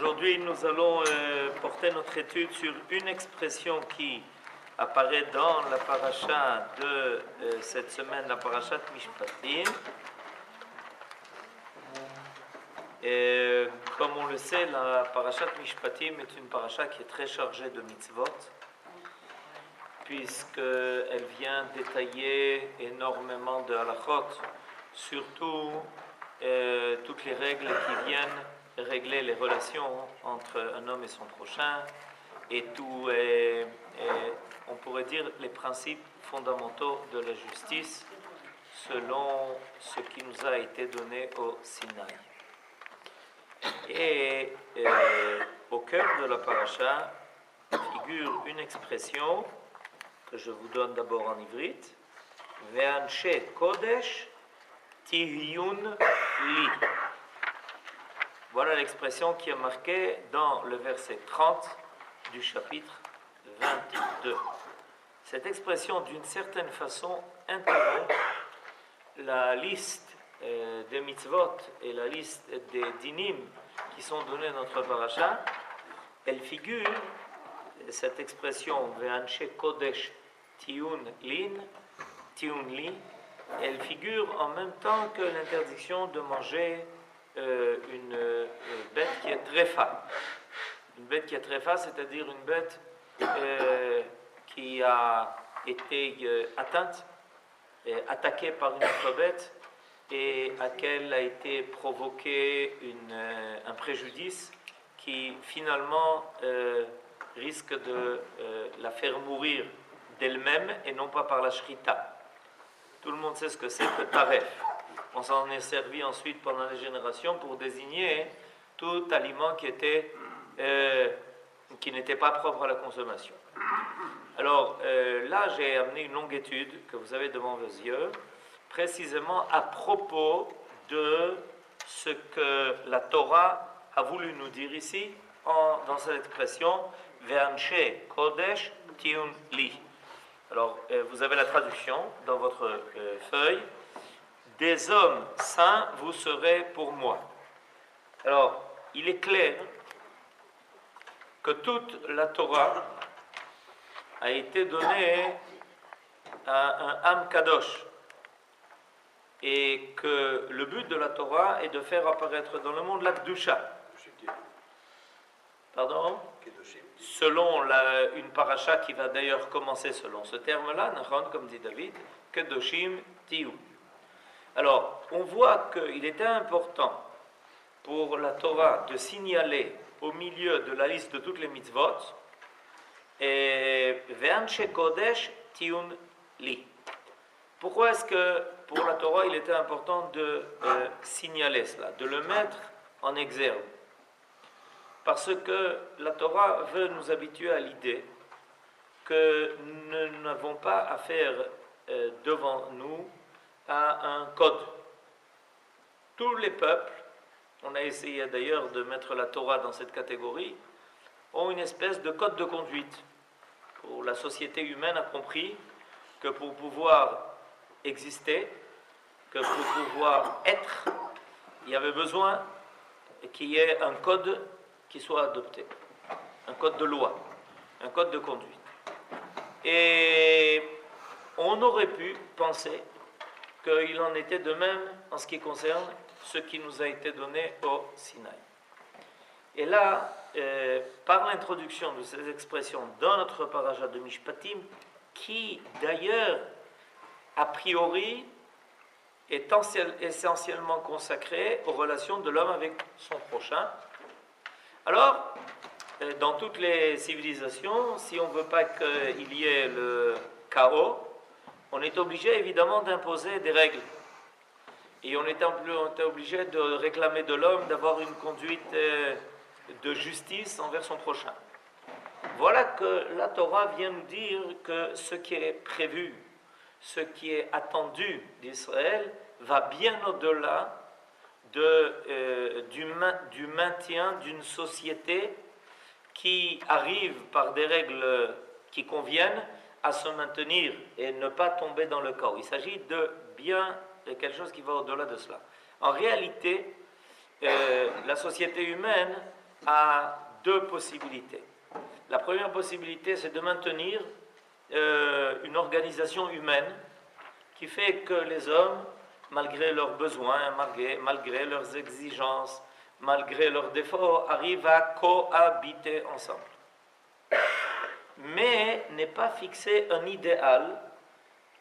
Aujourd'hui, nous allons porter notre étude sur une expression qui apparaît dans la paracha de cette semaine, la parachat Mishpatim. Et comme on le sait, la parachat Mishpatim est une paracha qui est très chargée de mitzvot, puisqu'elle vient détailler énormément de halachot, surtout toutes les règles qui viennent régler les relations entre un homme et son prochain, et tout, on pourrait dire, les principes fondamentaux de la justice selon ce qui nous a été donné au Sinaï. Et au cœur de la paracha figure une expression que je vous donne d'abord en ivrite, Ve'anshe kodesh tihyun li. Voilà l'expression qui est marquée dans le verset 30 du chapitre 22. Cette expression, d'une certaine façon, interrompt la liste des mitzvot et la liste des dinim qui sont donnés dans notre paracha. Elle figure, cette expression, Ve'anshe kodesh tiun li, elle figure en même temps que l'interdiction de manger une bête qui est tréfa. Une bête qui est tréfa, c'est-à-dire une bête qui a été atteinte, attaquée par une autre bête et à laquelle a été provoqué un préjudice qui finalement risque de la faire mourir d'elle-même et non pas par la shrita. Tout le monde sait ce que c'est que taref. On s'en est servi ensuite pendant les générations pour désigner tout aliment qui n'était pas propre à la consommation. Alors là, j'ai amené une longue étude que vous avez devant vos yeux, précisément à propos de ce que la Torah a voulu nous dire ici, dans cette expression « Ve'anshe kodesh tiun li ». Alors, vous avez la traduction dans votre feuille. Des hommes saints, vous serez pour moi. Alors, il est clair que toute la Torah a été donnée à un Am Kadosh, et que le but de la Torah est de faire apparaître dans le monde la Kedusha. Pardon ? Selon une paracha qui va d'ailleurs commencer selon ce terme-là, comme dit David, Kedoshim Tiyu. Alors, on voit qu'il était important pour la Torah de signaler au milieu de la liste de toutes les mitzvot Ve'anshe kodesh tiun li. Pourquoi est-ce que pour la Torah il était important de signaler cela, de le mettre en exergue? Parce que la Torah veut nous habituer à l'idée que nous n'avons pas affaire devant nous à un code. Tous les peuples, on a essayé d'ailleurs de mettre la Torah dans cette catégorie, ont une espèce de code de conduite. La société humaine a compris que pour pouvoir exister, que pour pouvoir être, il y avait besoin qu'il y ait un code qui soit adopté, un code de loi, un code de conduite. Et on aurait pu penser qu'il en était de même en ce qui concerne ce qui nous a été donné au Sinaï. Et là, par l'introduction de ces expressions dans notre paracha de Mishpatim, qui d'ailleurs, a priori, est essentiellement consacrée aux relations de l'homme avec son prochain. Alors, dans toutes les civilisations, si on ne veut pas qu'il y ait le chaos, on est obligé évidemment d'imposer des règles. Et on est obligé de réclamer de l'homme d'avoir une conduite de justice envers son prochain. Voilà que la Torah vient nous dire que ce qui est prévu, ce qui est attendu d'Israël, va bien au-delà du maintien d'une société qui arrive par des règles qui conviennent à se maintenir et ne pas tomber dans le chaos. Il s'agit de quelque chose qui va au-delà de cela. En réalité, la société humaine a deux possibilités. La première possibilité, c'est de maintenir une organisation humaine qui fait que les hommes, malgré leurs besoins, malgré leurs exigences, malgré leurs défauts, arrivent à cohabiter ensemble. Mais n'est pas fixé un idéal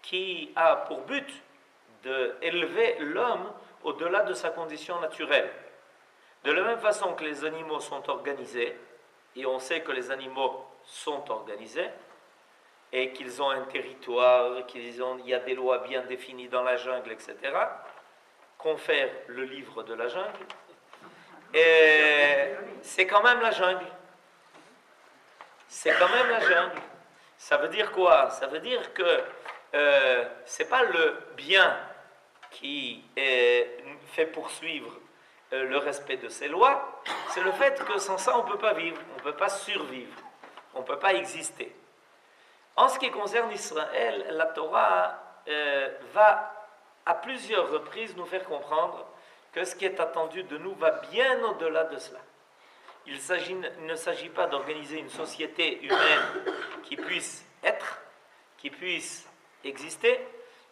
qui a pour but d'élever l'homme au-delà de sa condition naturelle. De la même façon que les animaux sont organisés, et on sait que les animaux sont organisés, et qu'ils ont un territoire, il y a des lois bien définies dans la jungle, etc., confère le livre de la jungle, et c'est quand même la jungle. C'est quand même la jungle. Ça veut dire quoi? Ça veut dire que c'est pas le bien qui fait poursuivre le respect de ces lois, c'est le fait que sans ça on ne peut pas vivre, on ne peut pas survivre, on ne peut pas exister. En ce qui concerne Israël, la Torah va à plusieurs reprises nous faire comprendre que ce qui est attendu de nous va bien au-delà de cela. Il ne s'agit pas d'organiser une société humaine qui puisse être, qui puisse exister.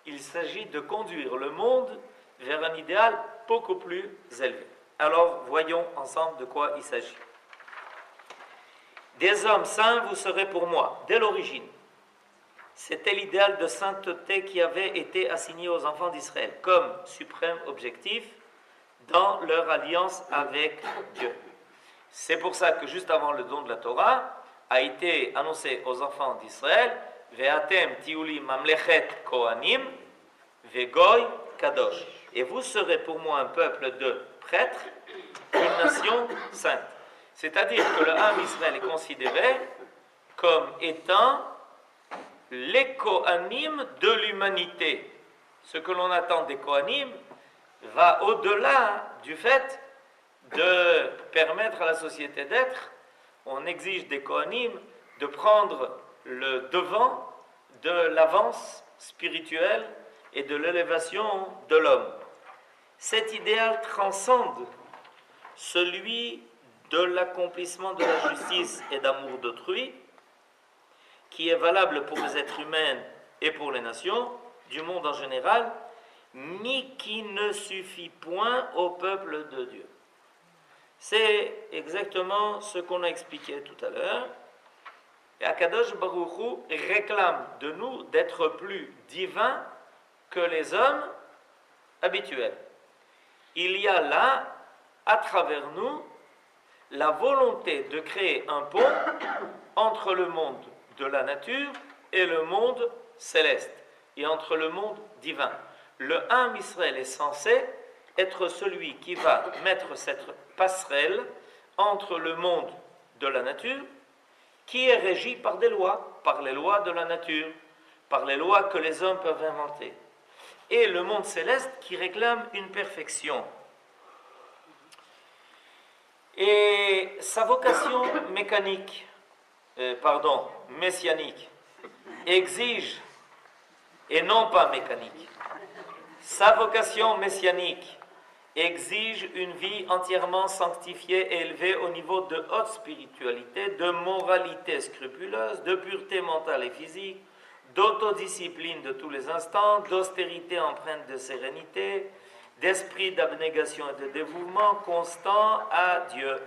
Il s'agit de conduire le monde vers un idéal beaucoup plus élevé. Alors, voyons ensemble de quoi il s'agit. Des hommes saints, vous serez pour moi, dès l'origine. C'était l'idéal de sainteté qui avait été assigné aux enfants d'Israël comme suprême objectif dans leur alliance avec Dieu. C'est pour ça que juste avant le don de la Torah, a été annoncé aux enfants d'Israël Ve'atem tiuli mamlechet kohanim ve'goy kadosh. Et vous serez pour moi un peuple de prêtres, une nation sainte. C'est-à-dire que le Ham Israël est considéré comme étant les Kohanim de l'humanité. Ce que l'on attend des Kohanim va au-delà du fait de permettre à la société d'être. On exige des Kohanim de prendre le devant de l'avance spirituelle et de l'élévation de l'homme. Cet idéal transcende celui de l'accomplissement de la justice et d'amour d'autrui, qui est valable pour les êtres humains et pour les nations, du monde en général, mais qui ne suffit point au peuple de Dieu. C'est exactement ce qu'on a expliqué tout à l'heure. Et Akadosh Baruch Hu réclame de nous d'être plus divins que les hommes habituels. Il y a là, à travers nous, la volonté de créer un pont entre le monde de la nature et le monde céleste, et entre le monde divin. Le Ham Israël est censé être celui qui va mettre cette passerelle entre le monde de la nature, qui est régi par des lois, par les lois de la nature, par les lois que les hommes peuvent inventer, et le monde céleste qui réclame une perfection. Et sa vocation messianique, exige, et non pas mécanique, sa vocation messianique exige une vie entièrement sanctifiée et élevée au niveau de haute spiritualité, de moralité scrupuleuse, de pureté mentale et physique, d'autodiscipline de tous les instants, d'austérité empreinte de sérénité, d'esprit d'abnégation et de dévouement constant à Dieu.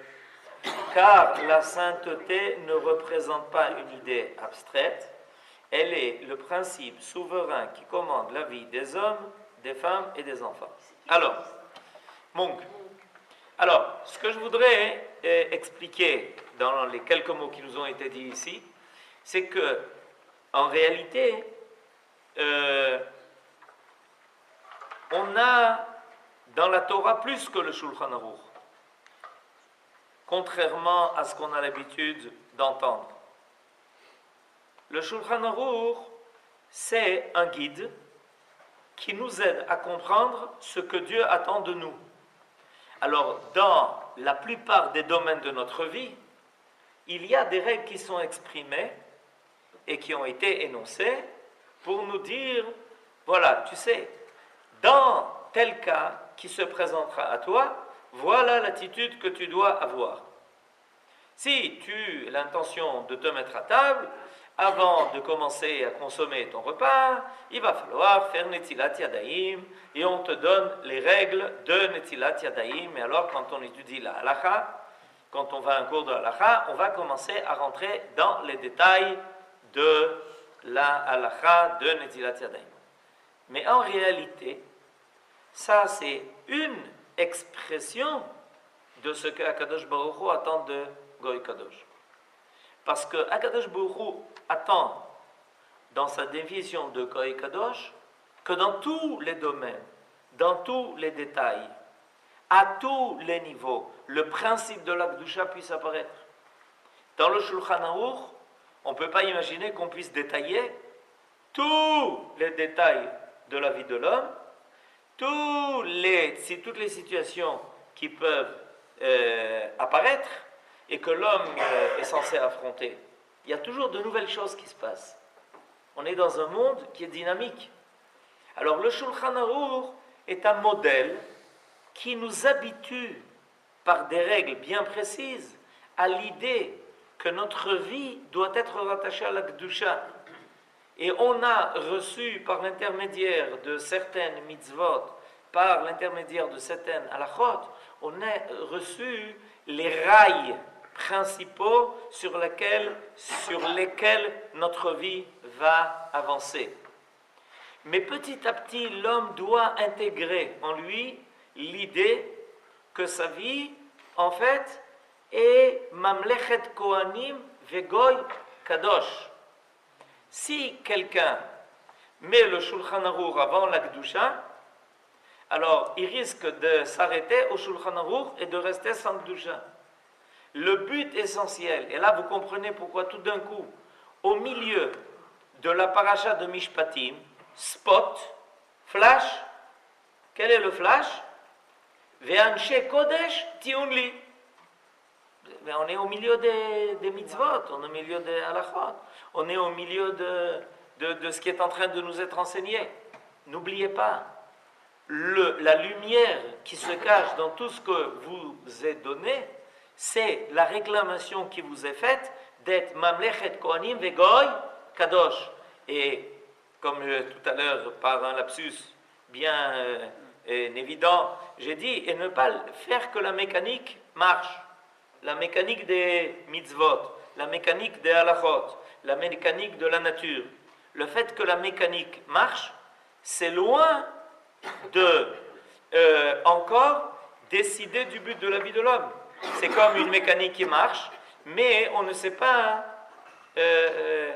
Car la sainteté ne représente pas une idée abstraite, elle est le principe souverain qui commande la vie des hommes, des femmes et des enfants. Alors, ce que je voudrais expliquer dans les quelques mots qui nous ont été dits ici, c'est que, en réalité, on a dans la Torah plus que le Shulchan Aruch, contrairement à ce qu'on a l'habitude d'entendre. Le Shulchan Aruch, c'est un guide qui nous aide à comprendre ce que Dieu attend de nous. Alors, dans la plupart des domaines de notre vie, il y a des règles qui sont exprimées et qui ont été énoncées pour nous dire, voilà, tu sais, dans tel cas qui se présentera à toi, voilà l'attitude que tu dois avoir. Si tu as l'intention de te mettre à table, avant de commencer à consommer ton repas, il va falloir faire Netilat Yadayim et on te donne les règles de Netilat Yadayim. Et alors, quand on étudie la halakha, quand on va à un cours de halakha, on va commencer à rentrer dans les détails de la halakha de Netilat Yadayim. Mais en réalité, ça c'est une expression de ce que Akadosh Baruch Hu attend de Goy Kadosh. Parce que Akadosh Baruch Hu attend, dans sa définition de Goy Kadosh, que dans tous les domaines, dans tous les détails, à tous les niveaux, le principe de la Kedusha puisse apparaître. Dans le Shulchan Aruch, on ne peut pas imaginer qu'on puisse détailler tous les détails de la vie de l'homme, toutes les situations qui peuvent apparaître et que l'homme est censé affronter. Il y a toujours de nouvelles choses qui se passent. On est dans un monde qui est dynamique. Alors le Shulchan Aruch est un modèle qui nous habitue par des règles bien précises à l'idée que notre vie doit être rattachée à la Kedusha. Et on a reçu par l'intermédiaire de certaines mitzvot, par l'intermédiaire de certaines halachot, on a reçu les rails principaux sur lesquels notre vie va avancer. Mais petit à petit, l'homme doit intégrer en lui l'idée que sa vie, en fait, est Mamlechet Kohanim Vegoy Kadosh. Si quelqu'un met le Shulchan Aruch avant la Kedusha, alors il risque de s'arrêter au Shulchan Aruch et de rester sans Kedusha. Le but essentiel, et là vous comprenez pourquoi tout d'un coup, au milieu de la paracha de Mishpatim, spot, flash, quel est le flash? Ve'anshe Kodesh Tiunli. Mais on est au milieu des mitzvot, on est au milieu des halachot, on est au milieu de ce qui est en train de nous être enseigné. N'oubliez pas, la lumière qui se cache dans tout ce que vous est donné, c'est la réclamation qui vous est faite d'être Mamlechet Kohanim Vegoy Kadosh. Et comme tout à l'heure, par un lapsus bien évident, j'ai dit, et ne pas faire que la mécanique marche. La mécanique des mitzvot, la mécanique des halachot, la mécanique de la nature. Le fait que la mécanique marche, c'est loin de encore décider du but de la vie de l'homme. C'est comme une mécanique qui marche, mais on ne sait pas quel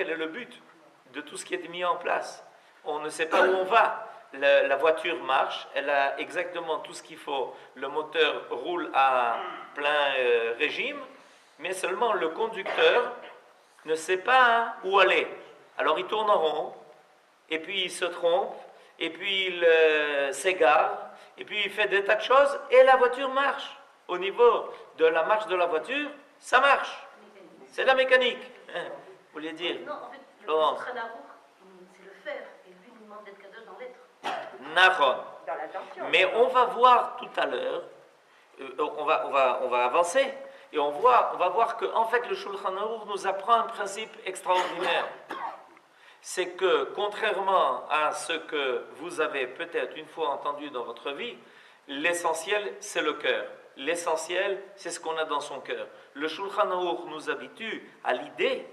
est le but de tout ce qui est mis en place. On ne sait pas où on va. La voiture marche, elle a exactement tout ce qu'il faut, le moteur roule à plein régime, mais seulement le conducteur ne sait pas où aller. Alors il tourne en rond, et puis il se trompe, et puis il s'égare, et puis il fait des tas de choses, et la voiture marche. Au niveau de la marche de la voiture, ça marche. C'est la mécanique. Vous vouliez dire? Non, en fait, le Laurence. Shulchan Aruch, c'est le faire, et lui nous demande d'être kadosh dans l'être. Nahon. Dans l'intention. Mais on va voir tout à l'heure, on va avancer, et on va voir que en fait le Shulchan Aruch nous apprend un principe extraordinaire. C'est que contrairement à ce que vous avez peut-être une fois entendu dans votre vie, l'essentiel c'est le cœur. L'essentiel c'est ce qu'on a dans son cœur. Le Shulchan Aruch nous habitue à l'idée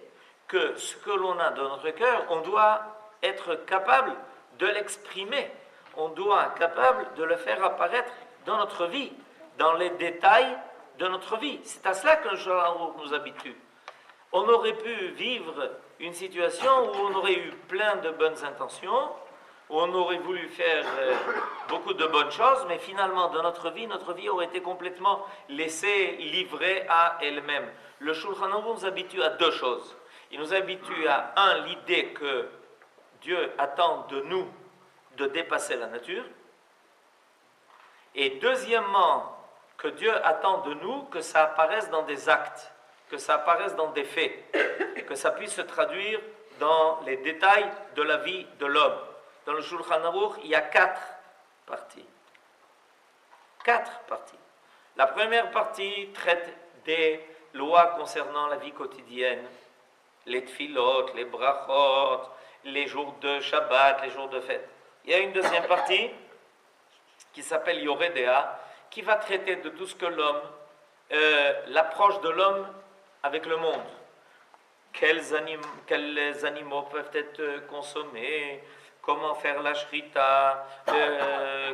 que ce que l'on a dans notre cœur, on doit être capable de l'exprimer. On doit être capable de le faire apparaître dans notre vie, dans les détails de notre vie. C'est à cela que le Shulchan Aruch nous habitue. On aurait pu vivre une situation où on aurait eu plein de bonnes intentions, où on aurait voulu faire beaucoup de bonnes choses, mais finalement dans notre vie aurait été complètement laissée, livrée à elle-même. Le Shulchan Aruch nous habitue à deux choses. Il nous habitue à, un, l'idée que Dieu attend de nous de dépasser la nature, et deuxièmement, que Dieu attend de nous que ça apparaisse dans des actes, que ça apparaisse dans des faits, que ça puisse se traduire dans les détails de la vie de l'homme. Dans le Shulchan Aruch, il y a 4 parties. 4 parties. La première partie traite des lois concernant la vie quotidienne, les tfilot, les brachot, les jours de Shabbat, les jours de fête. Il y a une deuxième partie qui s'appelle Yoredea, qui va traiter de tout ce que l'homme, l'approche de l'homme avec le monde. Quels animaux peuvent être consommés, comment faire la shrita,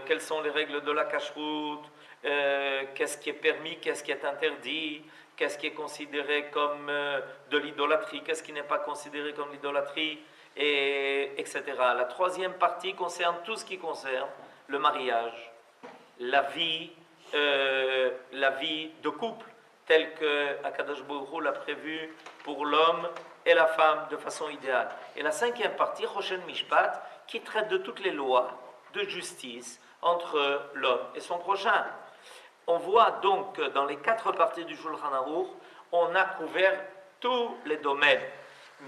quelles sont les règles de la kashrut, qu'est-ce qui est permis, qu'est-ce qui est interdit, qu'est-ce qui est considéré comme de l'idolâtrie, qu'est-ce qui n'est pas considéré comme l'idolâtrie, etc. La troisième partie concerne tout ce qui concerne le mariage, la vie de couple, telle que Akadosh Baruch Hu l'a prévu pour l'homme et la femme de façon idéale. Et la cinquième partie, Choshen Mishpat, qui traite de toutes les lois de justice entre l'homme et son prochain. On voit donc que dans les 4 parties du Shulchan Aruch, on a couvert tous les domaines.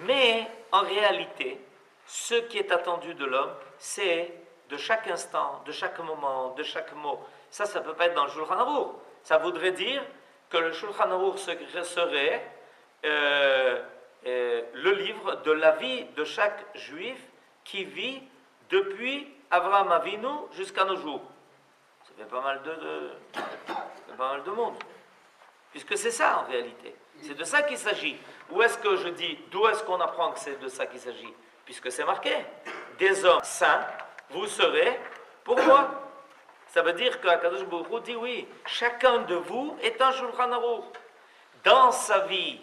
Mais en réalité, ce qui est attendu de l'homme, c'est de chaque instant, de chaque moment, de chaque mot. Ça ne peut pas être dans le Shulchan Aruch. Ça voudrait dire que le Shulchan Aruch serait le livre de la vie de chaque juif qui vit depuis Avraham Avinu jusqu'à nos jours. Ça fait pas mal de monde. Puisque c'est ça en réalité. C'est de ça qu'il s'agit. Où est-ce que je dis, d'où est-ce qu'on apprend que c'est de ça qu'il s'agit? Puisque c'est marqué. Des hommes saints, vous serez pour moi. Ça veut dire qu'Akadosh Baruch Hu dit oui, chacun de vous est un Shulchan Aruch. Dans sa vie,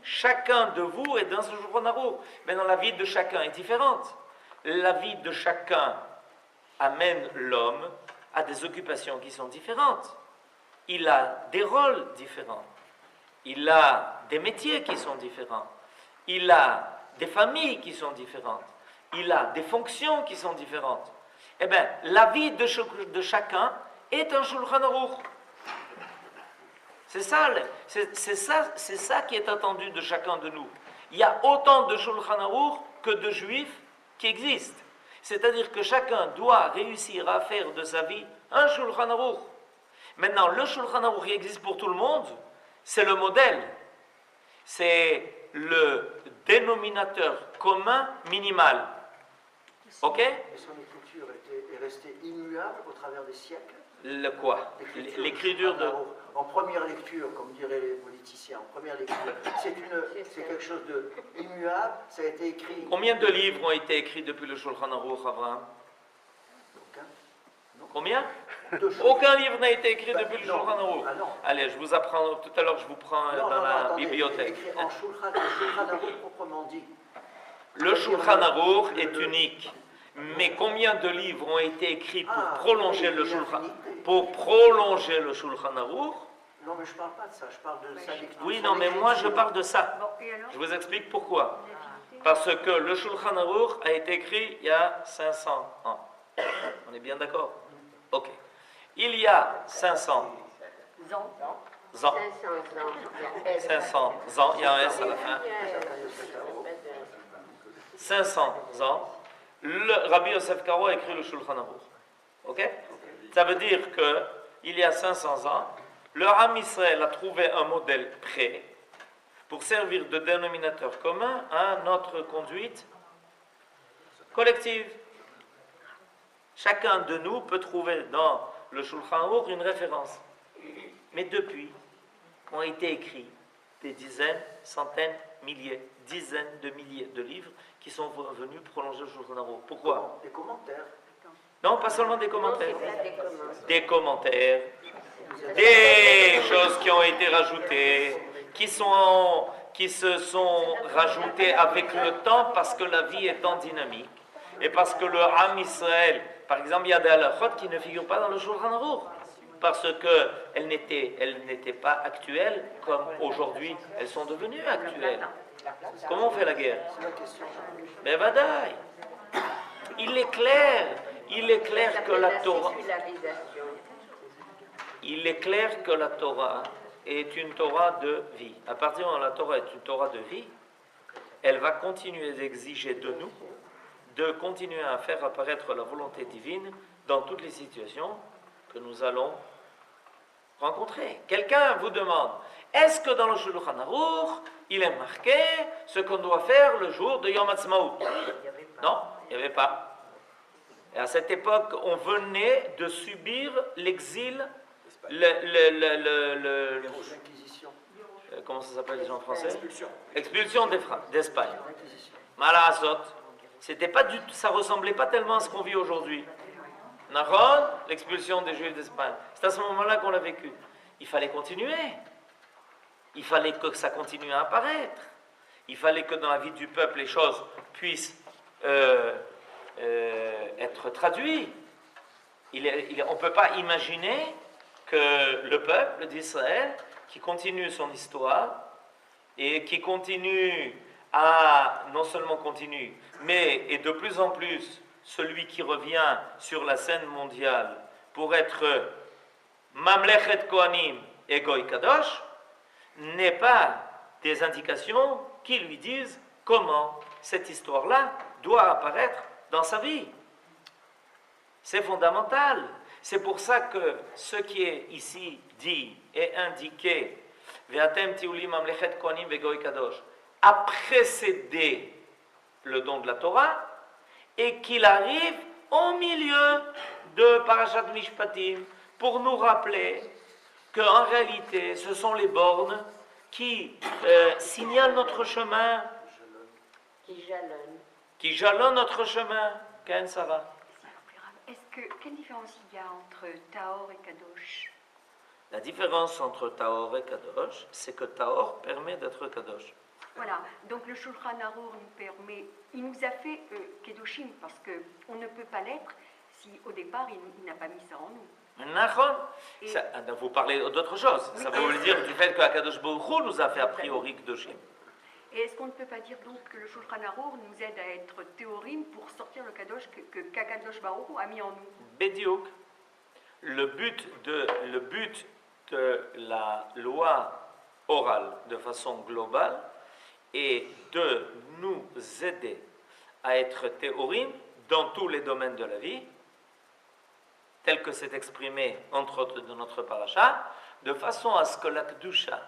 chacun de vous est dans ce Shulchan Aruch. Mais dans la vie de chacun est différente. La vie de chacun amène l'homme à des occupations qui sont différentes. Il a des rôles différents. Il a des métiers qui sont différents. Il a des familles qui sont différentes. Il a des fonctions qui sont différentes. Eh bien, la vie de chacun est un Shulchan Aruch. C'est ça qui est attendu de chacun de nous. Il y a autant de Shulchan Aruch que de juifs qui existent. C'est-à-dire que chacun doit réussir à faire de sa vie un Shulchan Aruch. Maintenant, le Shulchan Aruch qui existe pour tout le monde, c'est le modèle. C'est le dénominateur commun minimal. Ok? Et son écriture est restée immuable au travers des siècles. Le quoi? L'écriture de... En première lecture, comme diraient les politiciens, en première lecture, c'est quelque chose de immuable, ça a été écrit. Combien de livres ont été écrits depuis le Shulchan Aruch, Abraham? Aucun. Combien? Aucun livre n'a été écrit depuis le Shulchan Aruch. Ah, allez, je vous apprends, tout à l'heure je vous prends dans la attendez, bibliothèque. Écrit en Shulchan Aruch proprement dit. Le Shulchan Aruch est unique. Mais combien de livres ont été écrits pour prolonger le Shulchan Aruch? Non, mais je ne parle pas de ça, je parle de sa lecture. Oui, non, mais moi je parle de ça. Je vous explique pourquoi. Parce que le Shulchan Aruch a été écrit il y a 500 ans. On est bien d'accord? Ok. Il y a 500 ans. 500 ans, il y a un S à la fin. 500 ans. Le Rabbi Yosef Karo a écrit le Shulchan Aruch. Ok? Ça veut dire qu'il y a 500 ans, le Ham Israël a trouvé un modèle prêt pour servir de dénominateur commun à notre conduite collective. Chacun de nous peut trouver dans le Shulchan Aruch une référence. Mais depuis, ont été écrits des dizaines, centaines, milliers, dizaines de milliers de livres qui sont venus prolonger le Shulchan Aruch. Pourquoi? Des commentaires. Non, pas seulement des commentaires. Des commentaires, des choses qui ont été rajoutées, qui se sont rajoutées avec le temps parce que la vie est en dynamique. Et parce que le Ham Israël, par exemple, il y a des halachot qui ne figurent pas dans le Shulchan Aruch. Parce qu'elles n'étaient pas actuelles comme aujourd'hui elles sont devenues actuelles. Comment on fait la guerre? Mais vadaï. Il est clair que la Torah... Il est clair que la Torah est une Torah de vie. À partir du moment où la Torah est une Torah de vie, elle va continuer d'exiger de nous de continuer à faire apparaître la volonté divine dans toutes les situations que nous allons rencontrez. Quelqu'un vous demande, est-ce que dans le Shulchan Aruch, il est marqué ce qu'on doit faire le jour de Yom Ha'atzmaut? Non, il n'y avait pas. Et à cette époque, on venait de subir l'exil, L'Inquisition. comment ça s'appelle déjà en français? Expulsion. Expulsion d'Espagne. Malasot. C'était pas du tout, ça ressemblait pas tellement à ce qu'on vit aujourd'hui. Nahon, l'expulsion des Juifs d'Espagne. C'est à ce moment-là qu'on l'a vécu. Il fallait continuer. Il fallait que ça continue à apparaître. Il fallait que dans la vie du peuple, les choses puissent être traduites. On ne peut pas imaginer que le peuple d'Israël, qui continue son histoire et qui continue à, non seulement continue, mais est de plus en plus celui qui revient sur la scène mondiale pour être Mamlechet Kohanim et Goy Kadosh, n'est pas des indications qui lui disent comment cette histoire-là doit apparaître dans sa vie. C'est fondamental. C'est pour ça que ce qui est ici dit et indiqué, Ve'atem tiuli mamlechet kohanim ve'goy kadosh, a précédé le don de la Torah et qu'il arrive au milieu de Parashat Mishpatim pour nous rappeler qu'en réalité, ce sont les bornes qui signalent notre chemin, qui jalonnent notre chemin. Ken Sarah. Quelle différence il y a entre Tahor et Kadosh? La différence entre Tahor et Kadosh, c'est que Tahor permet d'être Kadosh. Voilà, donc le Shulchan Aruch nous permet, il nous a fait Kedoshim parce qu'on ne peut pas l'être si au départ il n'a pas mis ça en nous. Nachon. Vous parlez d'autre chose. Oui. Ça veut dire du fait que Akadosh Baruch Hu nous a fait a priori Kedoshim. Et est-ce qu'on ne peut pas dire donc que le Shulchan Aruch nous aide à être théorim pour sortir le Kadosh que Kadosh Baruch Hu a mis en nous? Bédiouk. Le but de la loi orale de façon globale est de nous aider à être théorim dans tous les domaines de la vie, tel que c'est exprimé entre autres dans notre paracha, de façon à ce que la Kedusha,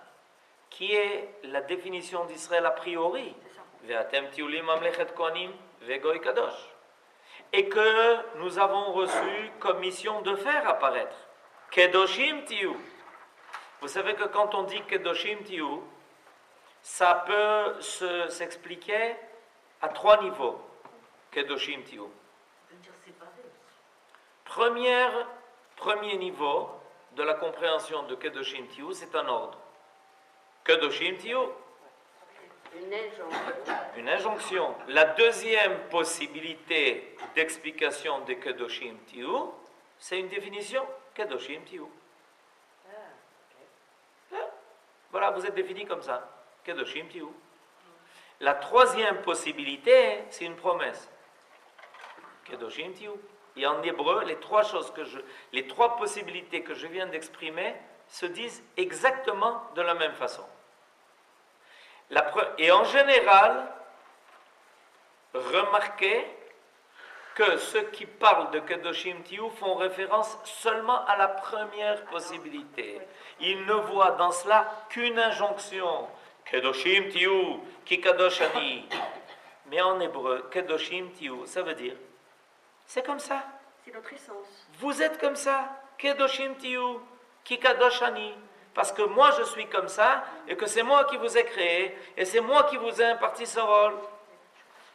qui est la définition d'Israël a priori, Ve'atem tiulim mamlechet kohanim ve'goy kadosh, et que nous avons reçu comme mission de faire apparaître Kedoshim Tiyu. Vous savez que quand on dit Kedoshim Tiyu, ça peut s'expliquer à trois niveaux. Kedoshim Tiyu. Premier niveau de la compréhension de Kedoshim Tiyu, c'est un ordre. Kedoshim Tiyu. Une injonction. La deuxième possibilité d'explication de Kedoshim Tiyu, c'est une définition. Kedoshim Tiyu. Voilà, vous êtes défini comme ça. Kedoshim Tiyu. La troisième possibilité, c'est une promesse. Kedoshim Tiyu. Et en hébreu, les trois possibilités que je viens d'exprimer se disent exactement de la même façon. Et en général, remarquez que ceux qui parlent de Kedoshim Tiyu font référence seulement à la première possibilité. Ils ne voient dans cela qu'une injonction. Kedoshim Tiyu, ki kadosh ani. Mais en hébreu, Kedoshim Tiyu, ça veut dire, c'est comme ça. C'est notre essence. Vous êtes comme ça. Kedoshim Tiyu, ki kadosh ani. Parce que moi je suis comme ça, et que c'est moi qui vous ai créé, et c'est moi qui vous ai imparti ce rôle.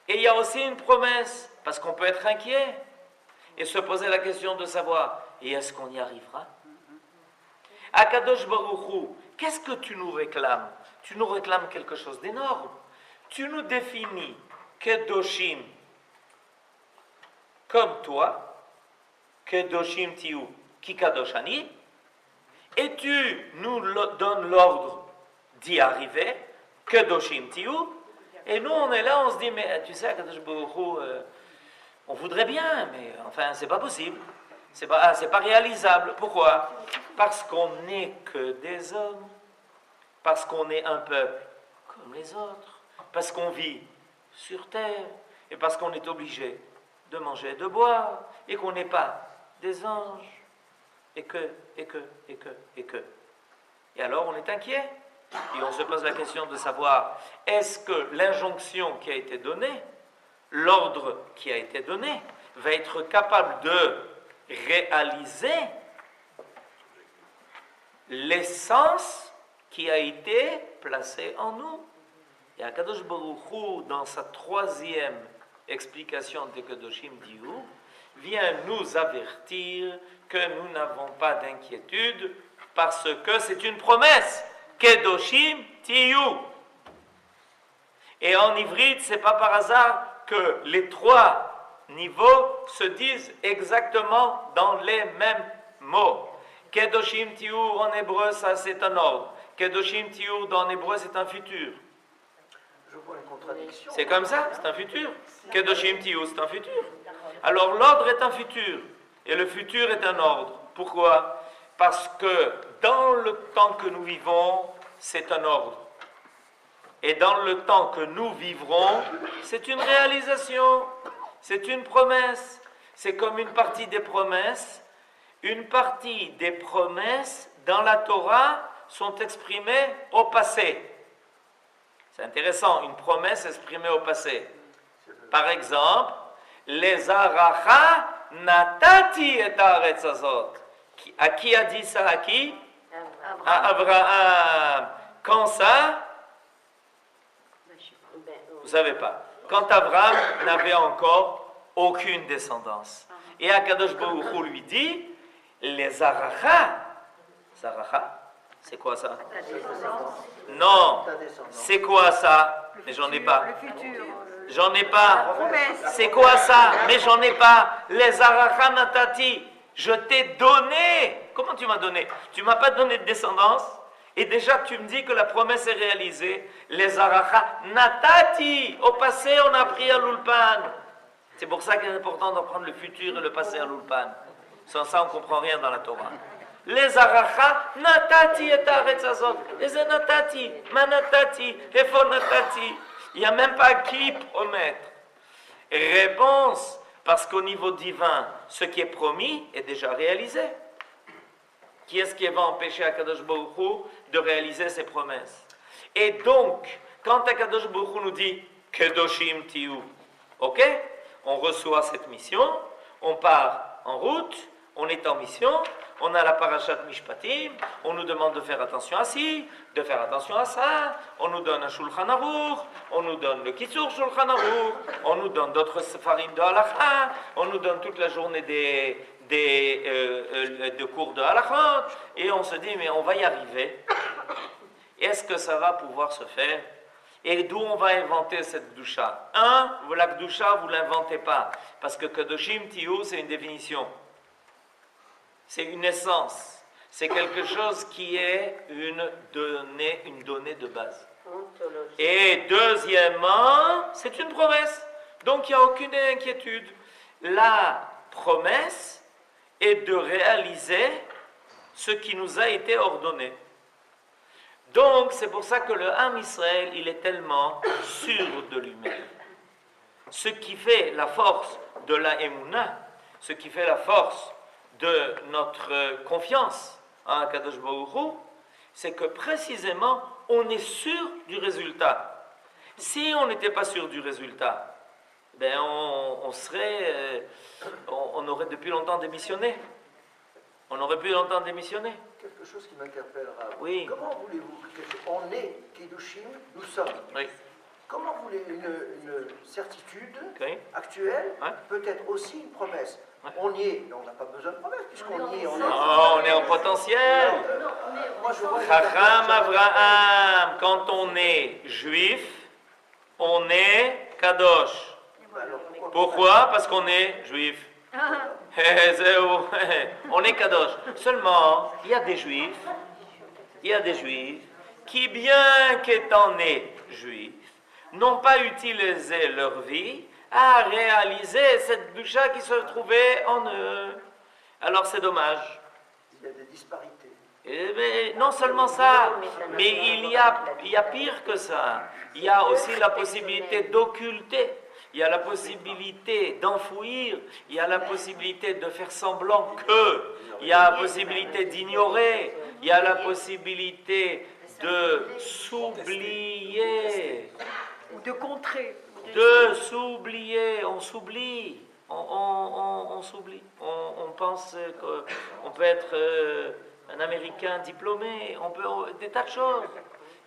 Et il y a aussi une promesse, parce qu'on peut être inquiet, et se poser la question de savoir, et est-ce qu'on y arrivera? Akadosh Baruch Hu, qu'est-ce que tu nous réclames? Tu nous réclames quelque chose d'énorme. Tu nous définis Kedoshim comme toi, Kedoshim Tiyu, ki kadosh ani, et tu nous donnes l'ordre d'y arriver, Kedoshim Tiyu, et nous on est là, on se dit, mais tu sais, Akadosh Baruch Hu, on voudrait bien, mais enfin, c'est pas possible, c'est pas réalisable. Pourquoi? Parce qu'on n'est que des hommes, parce qu'on est un peuple comme les autres, parce qu'on vit sur terre, et parce qu'on est obligé de manger et de boire, et qu'on n'est pas des anges. Et que. Et alors on est inquiet. Et on se pose la question de savoir, est-ce que l'injonction qui a été donnée, l'ordre qui a été donné, va être capable de réaliser l'essence qui a été placée en nous. Et Akadosh Baruch Hu, dans sa troisième explication de Kedoshim Diyu, vient nous avertir que nous n'avons pas d'inquiétude parce que c'est une promesse. Kedoshim Tiyu. Et en ivrite, c'est pas par hasard que les trois niveaux se disent exactement dans les mêmes mots. Kedoshim Tiyu en hébreu, ça c'est un ordre. Kedoshim Tiyu en hébreu, c'est un futur. Je vois une contradiction. C'est comme ça, c'est un futur. Kedoshim Tiyu, c'est un futur. Alors l'ordre est un futur et le futur est un ordre. Pourquoi? Parce que dans le temps que nous vivons, c'est un ordre. Et dans le temps que nous vivrons, c'est une réalisation, c'est une promesse. C'est comme une partie des promesses. Une partie des promesses dans la Torah sont exprimées au passé. C'est intéressant, une promesse exprimée au passé. Par exemple, les aracha natati et haaretz hazot. À qui a dit ça? À qui? À Abraham. Quand ça? Vous ne savez pas. Quand Abraham n'avait encore aucune descendance. Et Akadosh Baruch Hu lui dit, les zaracha, c'est quoi ça? Non, c'est quoi ça? Mais j'en ai pas. J'en ai pas. C'est quoi ça? Mais j'en ai pas. Les zaracha natati. Je t'ai donné. Comment tu m'as donné? Tu m'as pas donné de descendance. Et déjà tu me dis que la promesse est réalisée. Les aracha natati. Au passé on a appris à l'ulpan. C'est pour ça qu'il est important d'apprendre le futur et le passé à l'ulpan. Sans ça on ne comprend rien dans la Torah. Les aracha natati et haaretz hazot. Les natati, manatati, efo natati. Il n'y a même pas qui promettre. Réponse. Parce qu'au niveau divin, ce qui est promis est déjà réalisé. Qui est-ce qui va empêcher Akadosh Baruch Hu de réaliser ses promesses? Et donc, quand Akadosh Baruch Hu nous dit Kedoshim Tiyu, ok, on reçoit cette mission, on part en route, on est en mission, on a la parashat Mishpatim, on nous demande de faire attention à ci, de faire attention à ça, on nous donne un Shulchan Aruch, on nous donne le Kitzur Shulchan Aruch, on nous donne d'autres sefarim de halakha, on nous donne toute la journée de cours de halachot, et on se dit mais on va y arriver. Est-ce que ça va pouvoir se faire? Et d'où on va inventer cette doucha? La doucha vous l'inventez pas, parce que Kedoshim Tiyu c'est une définition. C'est une essence. C'est quelque chose qui est une donnée de base. Et deuxièmement, c'est une promesse. Donc il n'y a aucune inquiétude. La promesse est de réaliser ce qui nous a été ordonné. Donc c'est pour ça que le Ham Israël, il est tellement sûr de lui-même. Ce qui fait la force de la Emouna, ce qui fait la force de notre confiance en Akadosh Baruch Hu, c'est que précisément on est sûr du résultat. Si on n'était pas sûr du résultat, ben on aurait depuis longtemps démissionné. On aurait pu longtemps démissionner. Quelque chose qui m'interpellera. Oui. Comment voulez-vous on est Kedoshim, nous sommes. Oui. Comment voulez une certitude Okay. actuelle, Ouais. peut-être aussi une promesse. Ouais. On y est, mais on n'a pas besoin de promesse, puisqu'on y est, on est. Oh, on est en potentiel. Moi, je vois une Chacham interprétation. Avraham, quand on est juif, on est kadosh. Alors, Pourquoi? Parce qu'on est juif. On est kadosh. Seulement, il y a des juifs qui, bien qu'étant nés juifs, n'ont pas utilisé leur vie à réaliser cette doucha qui se trouvait en eux. Alors c'est dommage. il y a des disparités. Mais non seulement ça, mais il y a pire que ça. Il y a aussi la possibilité d'occulter. il y a la possibilité d'enfouir, il y a la possibilité de faire semblant que, il y a la possibilité d'ignorer, il y a la possibilité de s'oublier. Ou de contrer. De s'oublier, on s'oublie, on s'oublie. On pense qu'on peut être un Américain diplômé, des tas de choses.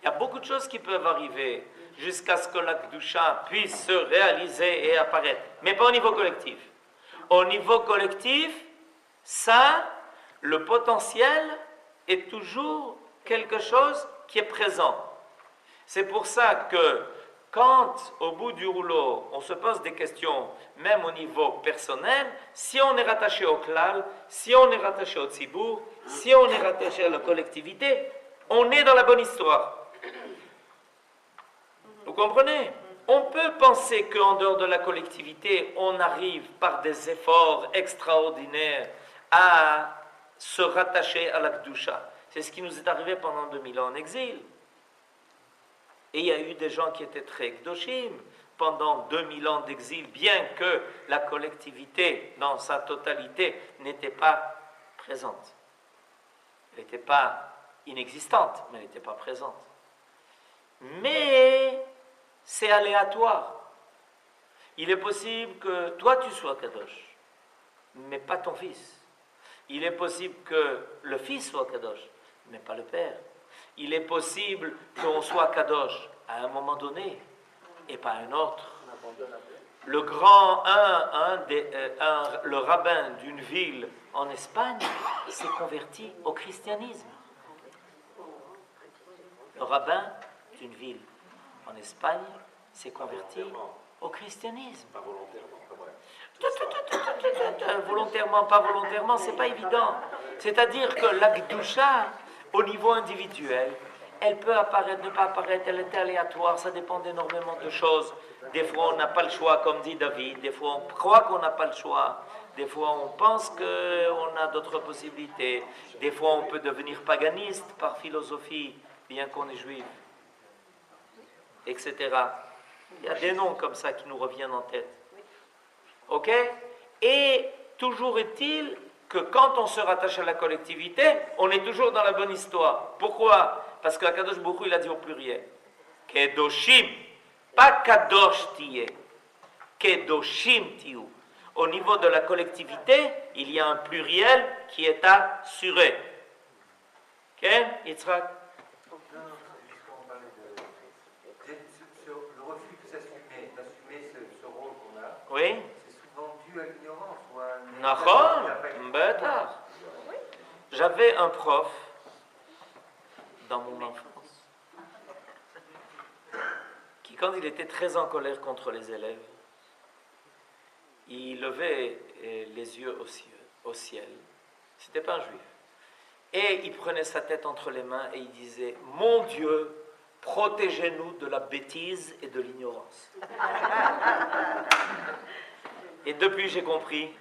Il y a beaucoup de choses qui peuvent arriver jusqu'à ce que la Kedusha puisse se réaliser et apparaître. Mais pas au niveau collectif. Au niveau collectif, ça, le potentiel est toujours quelque chose qui est présent. C'est pour ça que quand, au bout du rouleau, on se pose des questions, même au niveau personnel, si on est rattaché au klal, si on est rattaché au tzibour, si on est rattaché à la collectivité, on est dans la bonne histoire. Vous comprenez? On peut penser qu'en dehors de la collectivité, on arrive par des efforts extraordinaires à se rattacher à la Kedusha. C'est ce qui nous est arrivé pendant 2000 ans en exil. Et il y a eu des gens qui étaient très Kedoshim pendant 2000 ans d'exil, bien que la collectivité, dans sa totalité, n'était pas présente. Elle n'était pas inexistante, mais elle n'était pas présente. Mais c'est aléatoire. Il est possible que toi tu sois Kadosh, mais pas ton fils. Il est possible que le fils soit Kadosh, mais pas le père. Il est possible qu'on soit Kadosh à un moment donné et pas à un autre. Le grand le rabbin d'une ville en Espagne s'est converti au christianisme. Le rabbin d'une ville en Espagne s'est converti au christianisme. Pas volontairement, pas vrai. Volontairement, pas volontairement, c'est pas évident. C'est-à-dire que la Kedusha, au niveau individuel, elle peut apparaître, ne pas apparaître, elle est aléatoire, ça dépend d'énormément de choses. Des fois, on n'a pas le choix, comme dit David, des fois, on croit qu'on n'a pas le choix, des fois, on pense qu'on a d'autres possibilités, des fois, on peut devenir paganiste par philosophie, bien qu'on est juif, etc. Il y a des noms comme ça qui nous reviennent en tête. Ok? Et toujours est-il que quand on se rattache à la collectivité, on est toujours dans la bonne histoire. Pourquoi? Parce que Kadosh Baruch Hu, il a dit au pluriel. Kedoshim, pas Kadosh tiye. Kedoshim tiyu. Au niveau de la collectivité, il y a un pluriel qui est assuré. Ok? Yitzhak? Puisqu'on parlait le refus d'assumer ce rôle qu'on a, Oui? c'est souvent dû à l'ignorance ou à un... Nachon? Bêta. J'avais un prof dans mon enfance qui, quand il était très en colère contre les élèves, il levait les yeux au ciel. C'était pas un juif. Et il prenait sa tête entre les mains et il disait: mon Dieu, protégez-nous de la bêtise et de l'ignorance. Et depuis, j'ai compris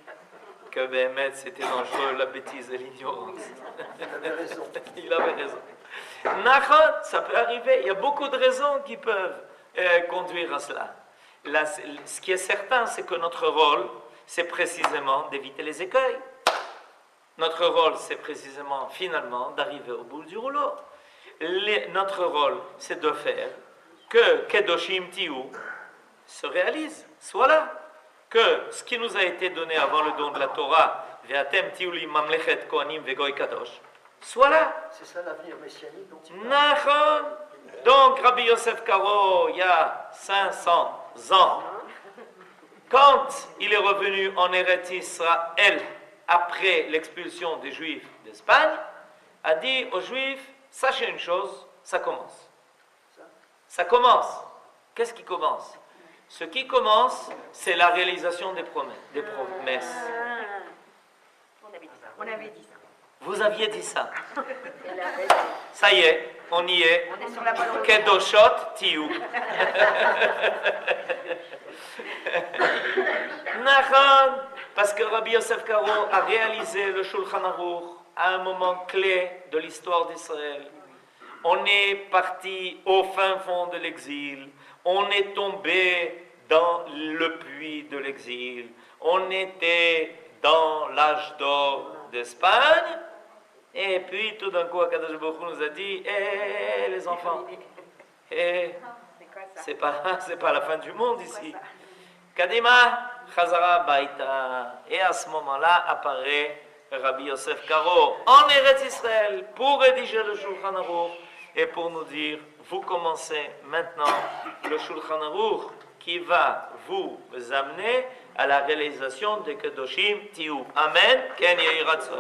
que Béhémet, c'était dangereux, la bêtise et l'ignorance. Il avait raison. Il avait raison. Nachon, ça peut arriver. Il y a beaucoup de raisons qui peuvent conduire à cela. Là, ce qui est certain, c'est que notre rôle, c'est précisément d'éviter les écueils. Notre rôle, c'est précisément, finalement, d'arriver au bout du rouleau. Notre rôle, c'est de faire que Kedoshim Tiyu se réalise, soit là. Que ce qui nous a été donné avant le don de la Torah, Ve'atem Tiyu li mamlechet kohanim vegoy kadosh, soit là. C'est ça l'avenir messianique dont il parle. Nachon. Donc, Rabbi Yosef Karo, il y a 500 ans, quand il est revenu en Eretz Israël, après l'expulsion des Juifs d'Espagne, a dit aux Juifs: sachez une chose, ça commence. Ça commence. Qu'est-ce qui commence? Ce qui commence, c'est la réalisation des promesses. On avait dit ça. Vous aviez dit ça. Ça y est, on y est. On est sur la bonne route. Kedoshot Tiyu. Nachon, parce que Rabbi Yosef Karo a réalisé le Shulchan Aruch à un moment clé de l'histoire d'Israël. On est parti au fin fond de l'exil. On est tombé dans le puits de l'exil. On était dans l'âge d'or d'Espagne. Et puis tout d'un coup, Akadosh Baruch Hu nous a dit, les enfants, c'est pas la fin du monde ici. Kadima, Chazara Baïta. Et à ce moment-là apparaît Rabbi Yosef Karo en Eretz Israël pour rédiger le Shulchan Aruch et pour nous dire, vous commencez maintenant le Shulchan Aruch qui va vous amener à la réalisation de Kedoshim Tiou. Amen. Ken Yehi Ratzon.